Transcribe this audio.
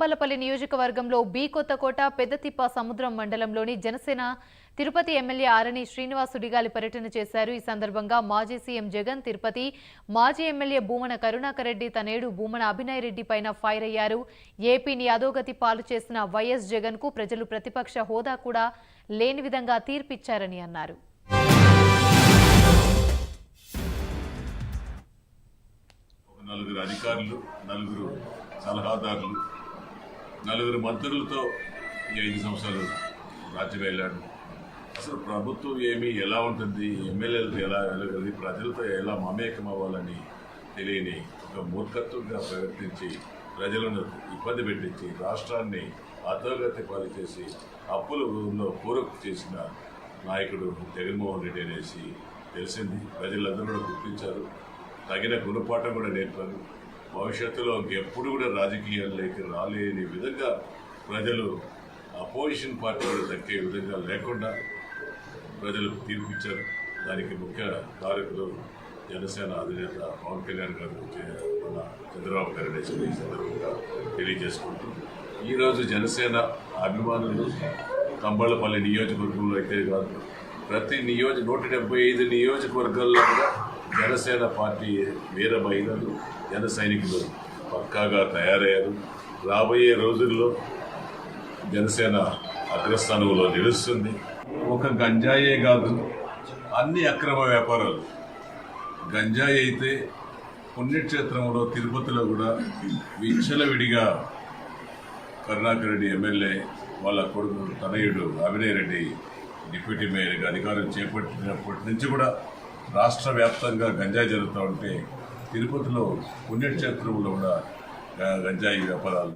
తంబలపల్లి నియోజకవర్గంలో బి కొత్తకోట పెద్దతిప్ప సముద్రం మండలంలోని జనసేన తిరుపతి ఎమ్మెల్యే ఆరణి శ్రీనివాస్ సుడిగాలి పర్యటన చేశారు. ఈ సందర్భంగా మాజీ సీఎం జగన్ తిరుపతి మాజీ ఎమ్మెల్యే భూమన కరుణాకర్ రెడ్డి తనేడు భూమన అభినయ్ రెడ్డి పైన ఫైర్ అయ్యారు. ఏపీని అధోగతి పాలు చేసిన వైఎస్ జగన్ కు ప్రజలు ప్రతిపక్ష హోదా కూడా లేని విధంగా తీర్పిచ్చారని అన్నారు. నలుగురు అధికారులు, నలుగురు సలహాదారులు, నలుగురు మంత్రులతో ఈ 5 సంవత్సరాలు రాజ్యం వెళ్ళాడు. అసలు ప్రభుత్వం ఎలా ఉంటుంది, ఎమ్మెల్యేలతో ఎలా వెళ్ళగలది, ప్రజలతో ఎలా మమేకం అవ్వాలని తెలియని ఒక మూర్ఖత్వంగా ప్రవర్తించి ప్రజలను ఇబ్బంది పెట్టించి రాష్ట్రాన్ని అధోగతి పాలు చేసి అప్పులలో పూరకు చేసిన నాయకుడు జగన్మోహన్ రెడ్డి అనేసి తెలిసింది. ప్రజలందరూ కూడా గుర్తించారు. తగిన గుణపాఠం కూడా నేర్పారు. భవిష్యత్తులో ఇంకెప్పుడు కూడా రాజకీయాల్లోకి రాలేని విధంగా ప్రజలు అపోజిషన్ పార్టీ కూడా దక్కే విధంగా లేకుండా ప్రజలు తీర్పిచ్చారు. దానికి ముఖ్య కారకులు జనసేన అధినేత పవన్ కళ్యాణ్ గారు, మన చంద్రబాబు గారు అనేసి ఈ సందర్భంగా తెలియజేసుకుంటూ ఈరోజు జనసేన అభిమానులు తంబళ్లపల్లి నియోజకవర్గంలో అయితే కాదు, ప్రతి 175 నియోజకవర్గాల్లో కూడా జనసేన పార్టీ వీర మహిళలు, జన సైనికులు పక్కాగా తయారయ్యారు. రాబోయే రోజుల్లో జనసేన అగ్రస్థానంలో నిలుస్తుంది. ఒక గంజాయే కాదు, అన్ని అక్రమ వ్యాపారాలు. గంజాయి అయితే పుణ్యక్షేత్రంలో తిరుపతిలో కూడా విచ్చలవిడిగా కరుణాకర్ రెడ్డి ఎమ్మెల్యే వాళ్ళ కొడుకు తనయుడు అభినయ్ రెడ్డి డిప్యూటీ మేయర్గా అధికారం చేపట్టినప్పటి నుంచి కూడా రాష్ట్ర వ్యాప్తంగా గంజాయి జరుగుతూ ఉంటే తిరుపతిలో పుణ్యక్షేత్రంలో కూడా గంజాయి వ్యాపారాలు